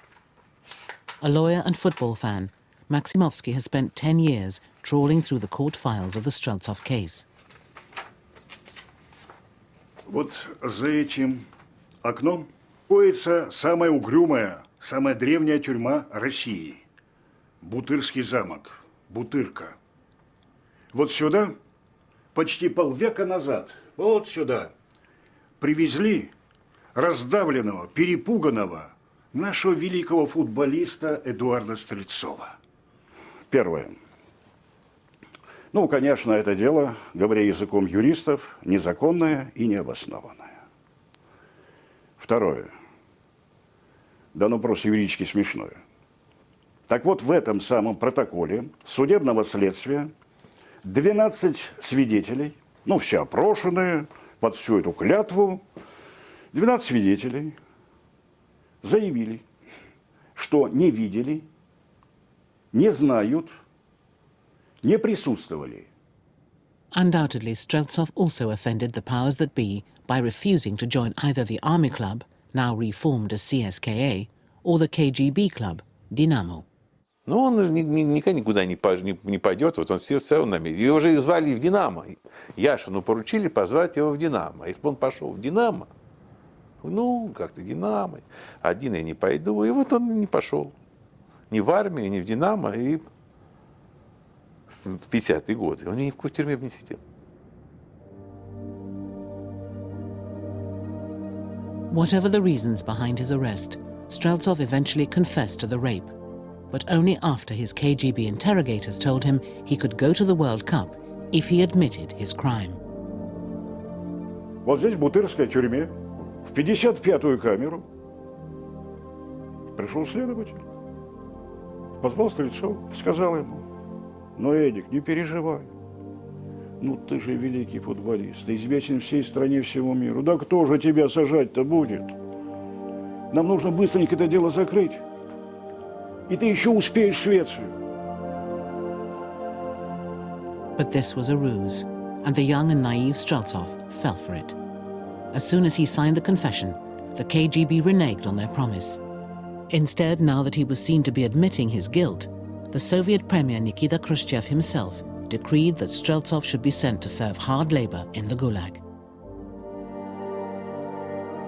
A lawyer and football fan, Maximovsky has spent 10 years trawling through the court files of the Streltsov case. Вот за этим окном находится самая угрюмая, самая древняя тюрьма России. Бутырский замок, Бутырка. Вот сюда, почти полвека назад, вот сюда, привезли раздавленного, перепуганного нашего великого футболиста Эдуарда Стрельцова. Первое. Ну, конечно, это дело, говоря языком юристов, незаконное и необоснованное. Второе. Да ну просто юридически смешное. Так вот, в этом самом протоколе судебного следствия 12 свидетелей, ну, все опрошенные, под всю эту клятву, 12 свидетелей заявили, что не видели, не знают, не присутствовали. Undoubtedly, Streltsov also offended the powers that be by refusing to join either the army club, now reformed as CSKA, or the KGB club, Dinamo. Но он никогда никуда не пойдет, вот он все равно намерен. Его уже звали в «Динамо». Яшину поручили позвать его в «Динамо». Если бы он пошел в «Динамо», ну, как-то «Динамо», один я не пойду. И вот он не пошел. Ни в армию, ни в «Динамо». И в 50-е годы он ни в какой тюрьме не сидел. Whatever the reasons behind his arrest, Streltsov eventually confessed to the rape, but only after his KGB interrogators told him he could go to the World Cup if he admitted his crime. Вот здесь, в Бутырской тюрьме, в 55-ю камеру, Пришел следователь, позвал Стрельцова, сказал ему: ну, Эдик, не переживай. Ну, ты же великий футболист, ты известен всей стране, всему миру. Да кто же тебя сажать-то будет? Нам нужно быстренько это дело закрыть. И ты еще успеешь в Швецию. But this was a ruse, and the young and naive Streltsov fell for it. As soon as he signed the confession, the KGB reneged on their promise. Instead, now that he was seen to be admitting his guilt, the Soviet Premier Nikita Khrushchev himself decreed that Streltsov should be sent to serve hard labor in the Gulag.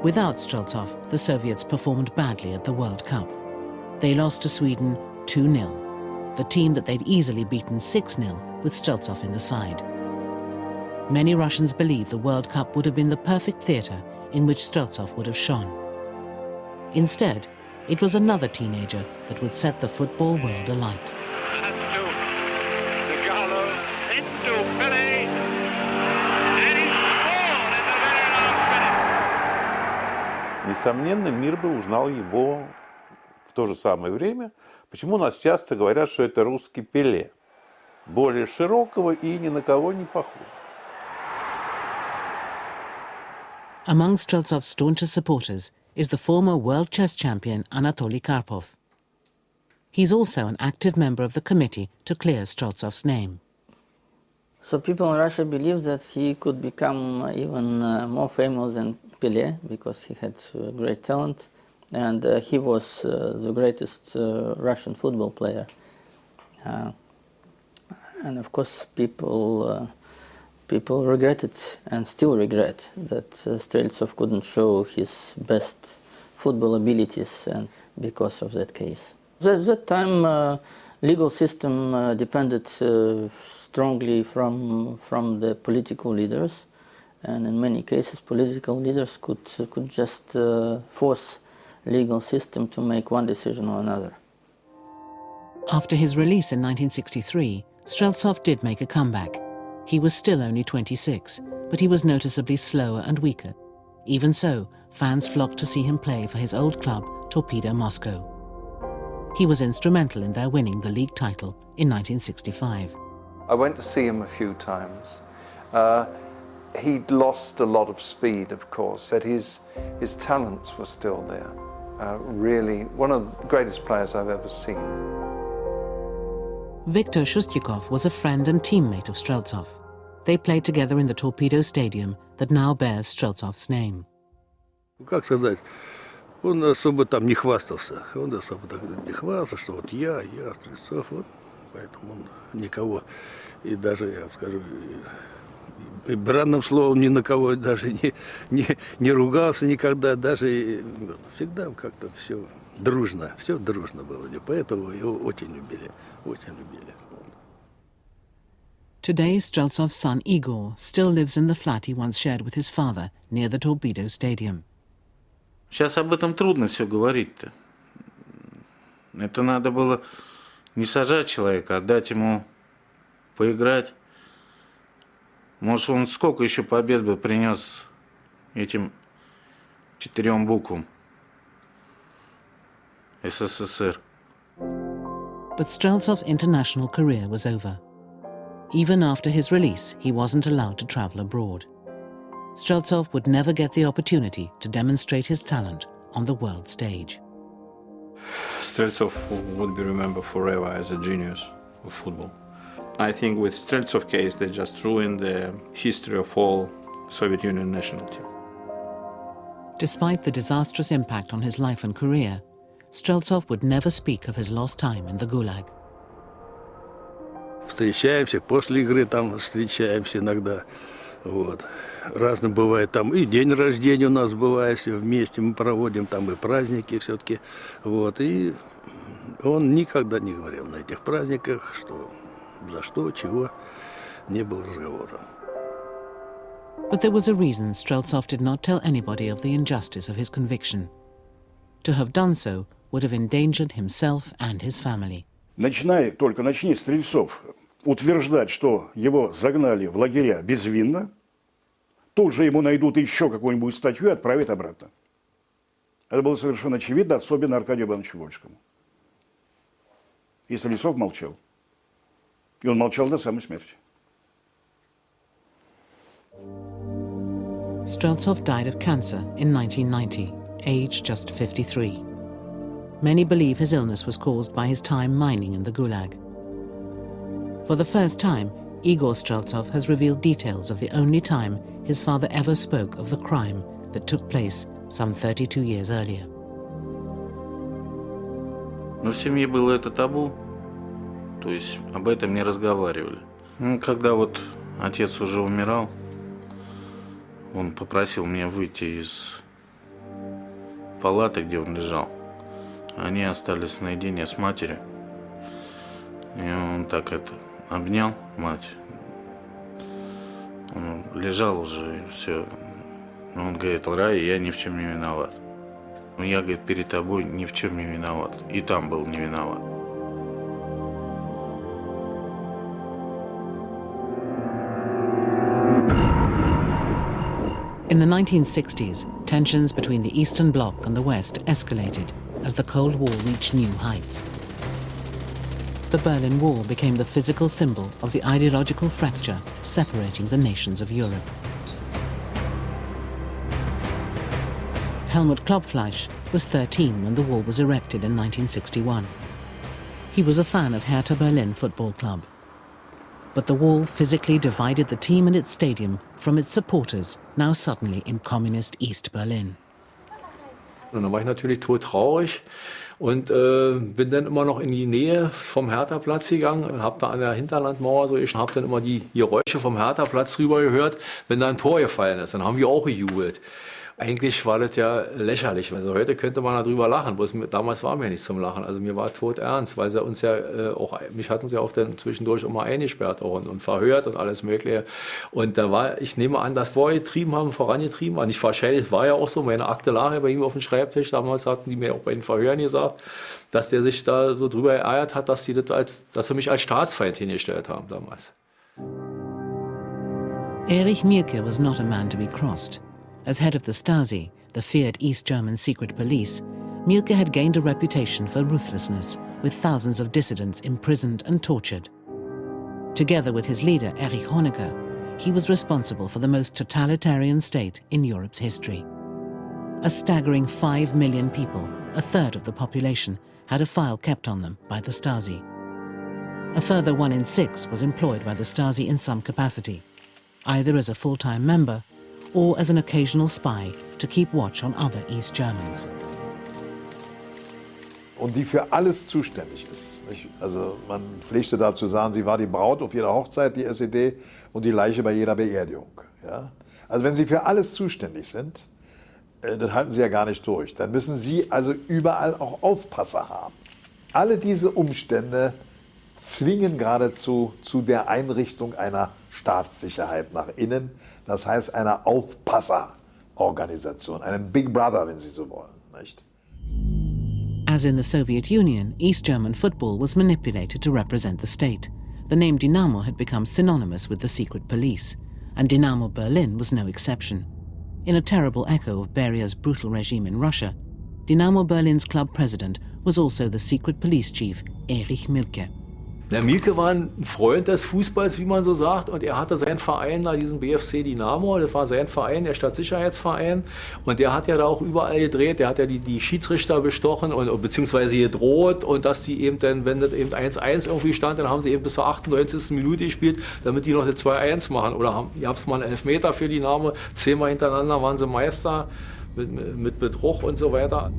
Without Streltsov, the Soviets performed badly at the World Cup. They lost to Sweden 2-0, the team that they'd easily beaten 6-0 with Streltsov in the side. Many Russians believe the World Cup would have been the perfect theatre in which Streltsov would have shone. Instead, it was another teenager that would set the football world alight. Несомненно, мир бы узнал его в то же самое время. Почему у нас часто говорят, что это русский Пеле? Более широкого и ни на кого не похож. Among Streltsov's staunchest supporters is the former world chess champion Anatoly Karpov. He's also an active member of the committee to clear Streltsov's name. So people in Russia believe that he could become even more famous than Pelé because he had great talent, and he was the greatest Russian football player. And of course, people regretted and still regret that Streltsov couldn't show his best football abilities, and because of that case. At that time, legal system depended strongly from the political leaders, and in many cases, political leaders could just force legal system to make one decision or another. After his release in 1963, Streltsov did make a comeback. He was still only 26, but he was noticeably slower and weaker. Even so, fans flocked to see him play for his old club, Torpedo Moscow. He was instrumental in their winning the league title in 1965. I went to see him a few times. He'd lost a lot of speed, of course, but his talents were still there. Really, one of the greatest players I've ever seen. Viktor Shustyakov was a friend and teammate of Streltsov. They played together in the Torpedo Stadium that now bears Streltsov's name. Как сказать, он особо там не хвастался. Он особо так не хвастался, что вот я, Стрельцов, вот. Поэтому он никого, и даже, я скажу, и бранным словом ни на кого даже не ругался никогда, даже всегда как-то все дружно было. Поэтому его очень любили, очень любили. Today, Streltsov's son Igor still lives in the flat he once shared with his father near the Torpedo Stadium. Сейчас об этом трудно все говорить-то. Это надо было не сажать человека, а дать ему поиграть. Может, он сколько еще побед бы принес этим 4 буквам СССР. But Streltsov's international career was over. Even after his release, he wasn't allowed to travel abroad. Streltsov would never get the opportunity to demonstrate his talent on the world stage. Streltsov would be remembered forever as a genius of football. I think with Streltsov case, they just ruined the history of all Soviet Union national team. Despite the disastrous impact on his life and career, Streltsov would never speak of his lost time in the Gulag. Встречаемся, после игры там встречаемся иногда. Вот. Разно бывает там, и день рождения у нас бывает, все вместе мы проводим, там и праздники все-таки. Вот. И он никогда не говорил на этих праздниках, что за что, чего, не было разговора. But there was a reason Streltsov did not tell anybody of the injustice of his conviction. To have done so would have endangered himself and his family. Начни Стрельцов утверждать, что его загнали в лагеря безвинно, тут же ему найдут еще какую-нибудь статью и отправят обратно. Это было совершенно очевидно, особенно Аркадию Ивановичу Вольскому. Если Лисов молчал, и он молчал до самой смерти. Streltsov died of cancer in 1990, aged just 53. Many believe his illness was caused by his time mining in the Gulag. For the first time, Igor Streltsov has revealed details of the only time his father ever spoke of the crime that took place some 32 years earlier. Но в семье было это табу, то есть об этом не разговаривали. Когда вот отец уже умирал, он попросил меня выйти из палаты, где он лежал. Они остались наедине с матерью. И он так обнял мать. Он лежал уже, и все. Он говорит: Рая, я ни в чем не виноват. Я, говорит, перед тобой ни в чем не виноват. И там был не виноват. In the 1960s, tensions between the Eastern Bloc and the West escalated as the Cold War reached new heights. The Berlin Wall became the physical symbol of the ideological fracture separating the nations of Europe. Helmut Klopfleisch was 13 when the wall was erected in 1961. He was a fan of Hertha Berlin Football Club. But the wall physically divided the team and its stadium from its supporters, now suddenly in communist East Berlin. Und dann war ich natürlich todtraurig und bin dann immer noch in die Nähe vom Hertha-Platz gegangen, habe da an der Hinterlandmauer so, ich habe dann immer die Geräusche vom Hertha-Platz rüber gehört, wenn da ein Tor gefallen ist, dann haben wir auch gejubelt. Eigentlich war das ja lächerlich. Also heute könnte man darüber lachen, damals war mir nicht zum Lachen. Also mir war todernst, weil sie uns ja mich hatten sie auch dann zwischendurch immer eingesperrt auch und verhört und alles Mögliche. Und da war, ich nehme an, dass vorangetrieben haben. Wahrscheinlich war ja auch so, meine Akte lag ja bei ihm auf dem Schreibtisch. Damals hatten die mir auch bei den Verhören gesagt, dass der sich da so drüber geeiert hat, dass sie dass sie mich als Staatsfeind hingestellt haben damals. Erich Mielke was not a man to be crossed. As head of the Stasi, the feared East German secret police, Mielke had gained a reputation for ruthlessness, with thousands of dissidents imprisoned and tortured. Together with his leader, Erich Honecker, he was responsible for the most totalitarian state in Europe's history. A staggering 5 million people, a third of the population, had a file kept on them by the Stasi. A further 1 in 6 was employed by the Stasi in some capacity, either as a full-time member or as an occasional spy to keep watch on other East Germans. Und die für alles zuständig ist. Nicht? Also man pflegte da zu sagen, sie war die Braut auf jeder Hochzeit, die SED, und die Leiche bei jeder Beerdigung. Ja? Also wenn sie für alles zuständig sind, das halten sie ja gar nicht durch. Dann müssen sie also überall auch Aufpasser haben. Alle diese Umstände zwingen geradezu zu der Einrichtung einer Staatssicherheit nach innen, das heißt einer Aufpasserorganisation, einem Big Brother, wenn Sie so wollen. Nicht? As in the Soviet Union, East German football was manipulated to represent the state. The name Dynamo had become synonymous with the secret police, and Dynamo Berlin was no exception. In a terrible echo of Beria's brutal regime in Russia, Dynamo Berlin's club president was also the secret police chief, Erich Mielke. Der Mielke war ein Freund des Fußballs, wie man so sagt, und er hatte seinen Verein da, diesen BFC Dynamo, das war sein Verein, der Stadtsicherheitsverein, und der hat ja da auch überall gedreht, der hat ja die Schiedsrichter bestochen und beziehungsweise gedroht, und dass die eben dann, wenn das eben 1-1 irgendwie stand, dann haben sie eben bis zur 98. Minute gespielt, damit die noch eine 2-1 machen, oder gab es mal einen Elfmeter für Dynamo, 10-mal hintereinander waren sie Meister mit Betrug und so weiter.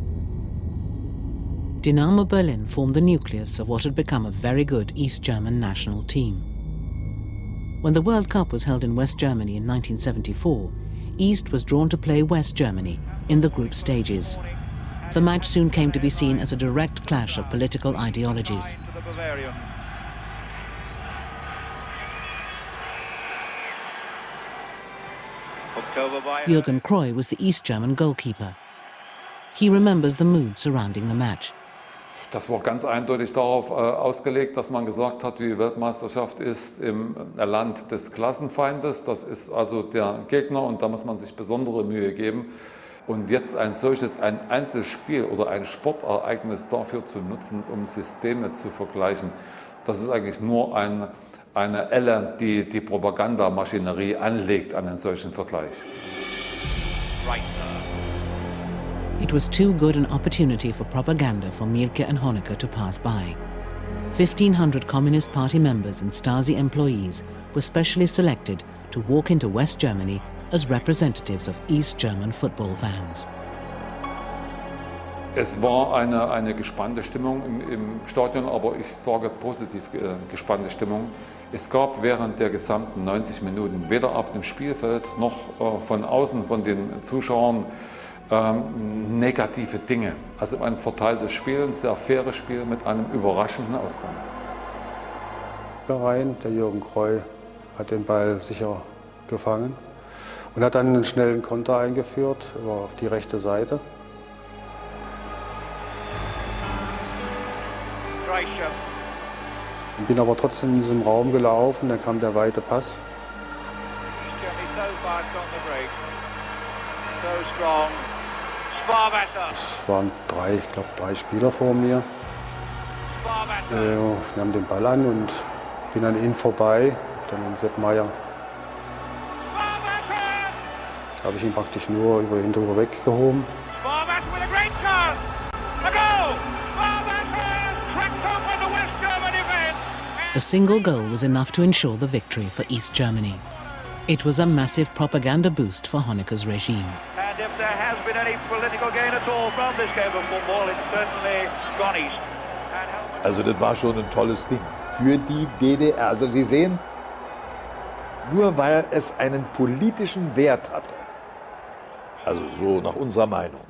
Dynamo Berlin formed the nucleus of what had become a very good East German national team. When the World Cup was held in West Germany in 1974, East was drawn to play West Germany in the group stages. The match soon came to be seen as a direct clash of political ideologies. Jürgen Kroy was the East German goalkeeper. He remembers the mood surrounding the match. Das war ganz eindeutig darauf ausgelegt, dass man gesagt hat, die Weltmeisterschaft ist im Land des Klassenfeindes. Das ist also der Gegner und da muss man sich besondere Mühe geben. Und jetzt ein Einzelspiel oder ein Sportereignis dafür zu nutzen, um Systeme zu vergleichen, das ist eigentlich nur eine Elle, die die Propagandamaschinerie anlegt an einen solchen Vergleich. It was too good an opportunity for propaganda for Mielke and Honecker to pass by. 1,500 Communist Party members and Stasi employees were specially selected to walk into West Germany as representatives of East German football fans. Es war eine gespannte Stimmung im Stadion, aber ich sage positiv gespannte Stimmung. Es gab während der gesamten 90 Minuten weder auf dem Spielfeld noch von außen von den Zuschauern negative Dinge. Also ein verteiltes Spiel, ein sehr faires Spiel mit einem überraschenden Ausgang. Rein, der Jürgen Kreu hat den Ball sicher gefangen und hat dann einen schnellen Konter eingeführt auf die rechte Seite. Ich bin aber trotzdem in diesem Raum gelaufen, dann kam der weite Pass. Es waren drei Spieler vor mir. Ich nahm den Ball an und bin an ihnen vorbei, dann an Sepp Meier. Da habe ich ihn praktisch nur über ihn drüber weggehoben. The single goal was enough to ensure the victory for East Germany. It was a massive propaganda boost for Honecker's regime. And if there has been any political gain at all from this game of football, it's certainly gone east. Also das war schon ein tolles Ding für die DDR. Also Sie sehen, nur weil es einen politischen Wert hatte, also so nach unserer Meinung,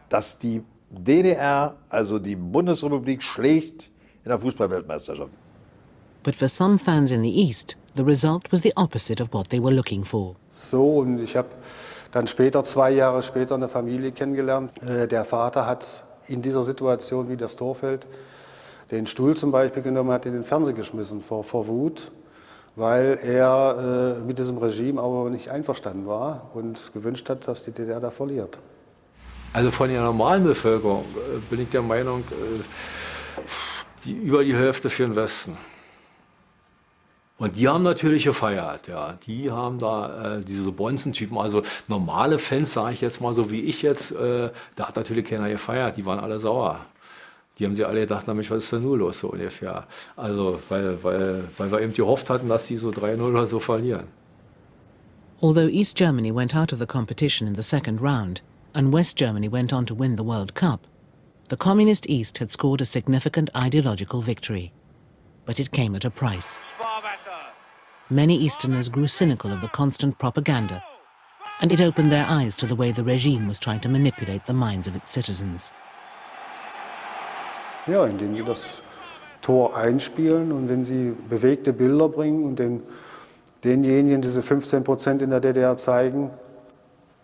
dass die DDR, also die Bundesrepublik, schlägt in der Fußballweltmeisterschaft. But for some fans in the East, the result was the opposite of what they were looking for. So, und ich habe dann später, 2 Jahre später, eine Familie kennengelernt. Der Vater hat in dieser Situation, wie das Tor fällt, den Stuhl zum Beispiel genommen, hat in den Fernseher geschmissen vor Wut, weil er mit diesem Regime aber nicht einverstanden war und gewünscht hat, dass die DDR da verliert. Also von der normalen Bevölkerung bin ich der Meinung, über die Hälfte für den Westen. Und die haben natürlich gefeiert, ja. Die haben da diese Bonzentypen, also normale Fans, sage ich jetzt mal, so wie ich jetzt, da hat natürlich keiner gefeiert, die waren alle sauer. Die haben sich alle gedacht, Mensch, was ist denn nur los, so ungefähr. Also, weil wir eben gehofft hatten, dass sie so 3-0 oder so verlieren. Although East Germany went out of the competition in the second round, and West Germany went on to win the World Cup, the Communist East had scored a significant ideological victory. But it came at a price. Many Easterners grew cynical of the constant propaganda, and it opened their eyes to the way the regime was trying to manipulate the minds of its citizens. Ja, indem sie das Tor einspielen und wenn sie bewegte Bilder bringen und denjenigen diese 15% in der DDR zeigen,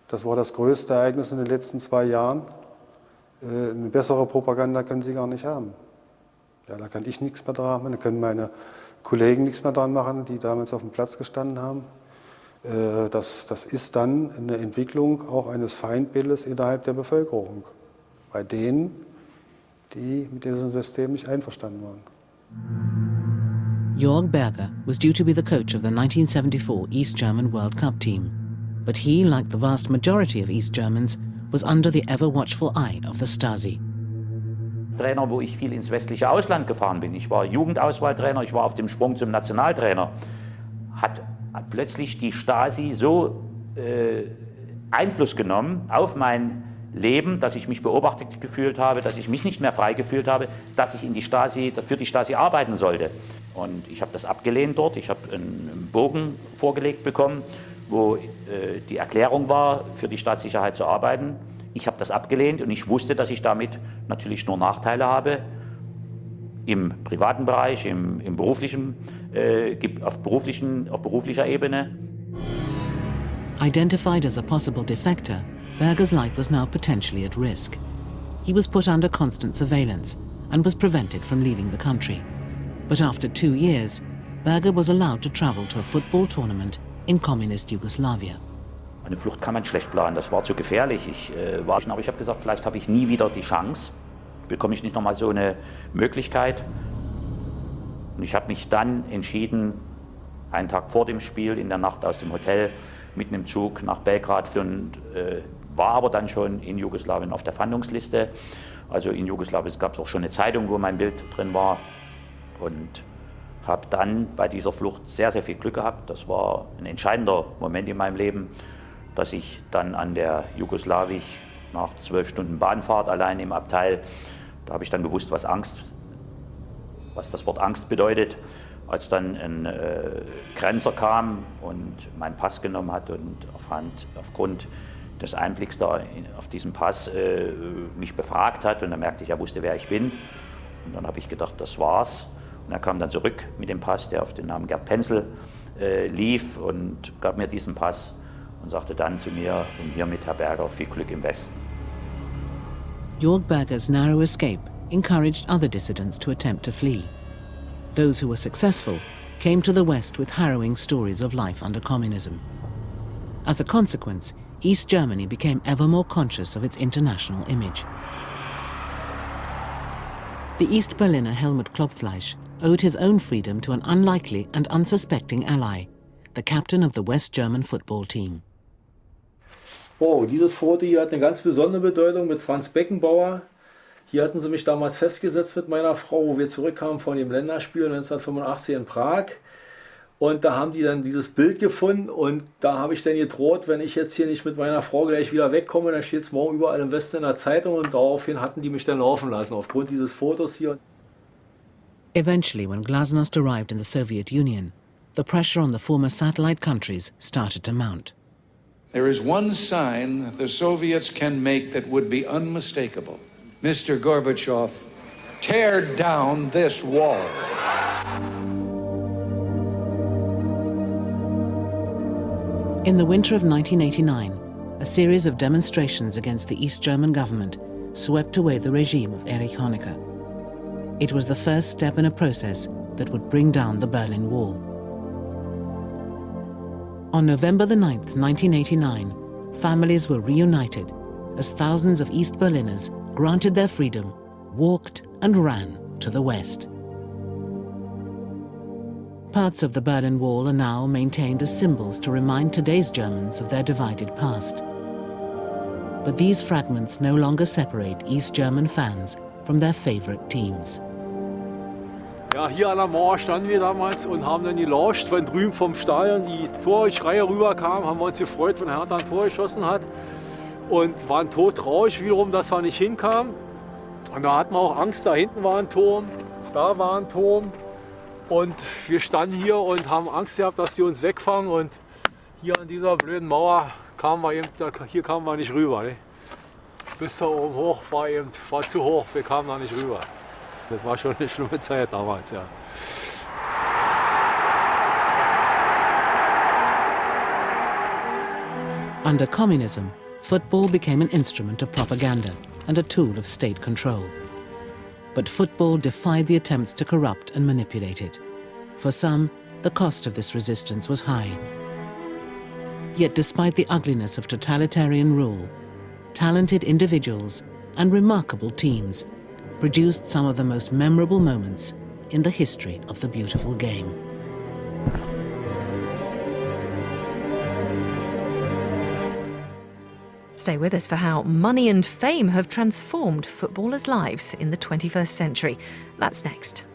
das war das größte Ereignis in den letzten 2 Jahren. Eine bessere Propaganda können sie gar nicht haben. Ja, da kann ich nichts mehr dran machen, da können meine Kollegen nichts mehr dran machen, die damals auf dem Platz gestanden haben. Das ist dann eine Entwicklung auch eines Feindbildes innerhalb der Bevölkerung, bei denen, die mit diesem System nicht einverstanden waren. Jörg Berger was due to be the coach of the 1974 East German World Cup team. But he, like the vast majority of East Germans, was under the ever-watchful eye of the Stasi. Trainer, wo ich viel ins westliche Ausland gefahren bin. Ich war Jugendauswahltrainer, ich war auf dem Sprung zum Nationaltrainer. Hat plötzlich die Stasi so Einfluss genommen auf mein Leben, dass ich mich beobachtet gefühlt habe, dass ich mich nicht mehr frei gefühlt habe, dass ich für die Stasi arbeiten sollte. Und ich habe das abgelehnt dort. Ich habe einen Bogen vorgelegt bekommen, wo die Erklärung war, für die Staatssicherheit zu arbeiten. Ich habe das abgelehnt und ich wusste, dass ich damit natürlich nur Nachteile habe. Im privaten Bereich, im beruflichen, auf beruflicher Ebene. Identified as a possible defector, Berger's life was now potentially at risk. He was put under constant surveillance and was prevented from leaving the country. But after 2 years, Berger was allowed to travel to a football tournament in communist Yugoslavia. Eine Flucht kann man schlecht planen, das war zu gefährlich. Aber ich habe gesagt, vielleicht habe ich nie wieder die Chance, bekomme ich nicht nochmal so eine Möglichkeit. Und ich habe mich dann entschieden, einen Tag vor dem Spiel in der Nacht aus dem Hotel mitten im Zug nach Belgrad war aber dann schon in Jugoslawien auf der Fahndungsliste. Also in Jugoslawien gab es auch schon eine Zeitung, wo mein Bild drin war. Und habe dann bei dieser Flucht sehr, sehr viel Glück gehabt. Das war ein entscheidender Moment in meinem Leben, dass ich dann an der Jugoslawisch nach 12 Stunden Bahnfahrt allein im Abteil, da habe ich dann gewusst, was das Wort Angst bedeutet. Als dann ein Grenzer kam und meinen Pass genommen hat und aufgrund des Einblicks da auf diesen Pass mich befragt hat und dann merkte ich, er wusste, wer ich bin. Und dann habe ich gedacht, das war's. Und er kam dann zurück mit dem Pass, der auf den Namen Gerd Penzel lief und gab mir diesen Pass und sagte dann zu mir, und hiermit, Herr Berger, viel Glück im Westen. Jörg Berger's narrow escape encouraged other dissidents to attempt to flee. Those who were successful came to the West with harrowing stories of life under communism. As a consequence, East Germany became ever more conscious of its international image. The East Berliner Helmut Klopfleisch owed his own freedom to an unlikely and unsuspecting ally, the captain of the West German football team. Oh, dieses Foto hier hat eine ganz besondere Bedeutung mit Franz Beckenbauer. Hier hatten sie mich damals festgesetzt mit meiner Frau, wo wir zurückkamen von dem Länderspiel 1985 in Prag. Und da haben die dann dieses Bild gefunden und da habe ich dann gedroht, wenn ich jetzt hier nicht mit meiner Frau gleich wieder wegkomme, dann steht es morgen überall im Westen in der Zeitung und daraufhin hatten die mich dann laufen lassen, aufgrund dieses Fotos hier. Eventually, when Glasnost arrived in the Soviet Union, the pressure on the former satellite countries started to mount. There is one sign the Soviets can make that would be unmistakable. Mr. Gorbachev, tear down this wall. In the winter of 1989, a series of demonstrations against the East German government swept away the regime of Erich Honecker. It was the first step in a process that would bring down the Berlin Wall. On November the 9th, 1989, families were reunited as thousands of East Berliners, granted their freedom, walked and ran to the West. Parts of the Berlin Wall are now maintained as symbols to remind today's Germans of their divided past. But these fragments no longer separate East German fans from their favorite teams. Ja, hier an der Mauer standen wir damals und haben dann gelauscht, wenn drüben vom Stadion die Torschreie rüberkamen, haben wir uns gefreut, wenn Hertha ein Tor geschossen hat und waren todtraurig wiederum, dass wir nicht hinkamen. Und da hatten wir auch Angst, da hinten war ein Turm, da war ein Turm. Und wir standen hier und haben Angst gehabt, dass die uns wegfangen. Und hier an dieser blöden Mauer kamen wir nicht rüber. Ne? Bis da oben hoch war zu hoch, wir kamen da nicht rüber. Das war schon eine schlimme Zeit damals, ja. Under communism, football became an instrument of propaganda and a tool of state control. But football defied the attempts to corrupt and manipulate it. For some, the cost of this resistance was high. Yet despite the ugliness of totalitarian rule, talented individuals and remarkable teams produced some of the most memorable moments in the history of the beautiful game. Stay with us for how money and fame have transformed footballers' lives in the 21st century. That's next.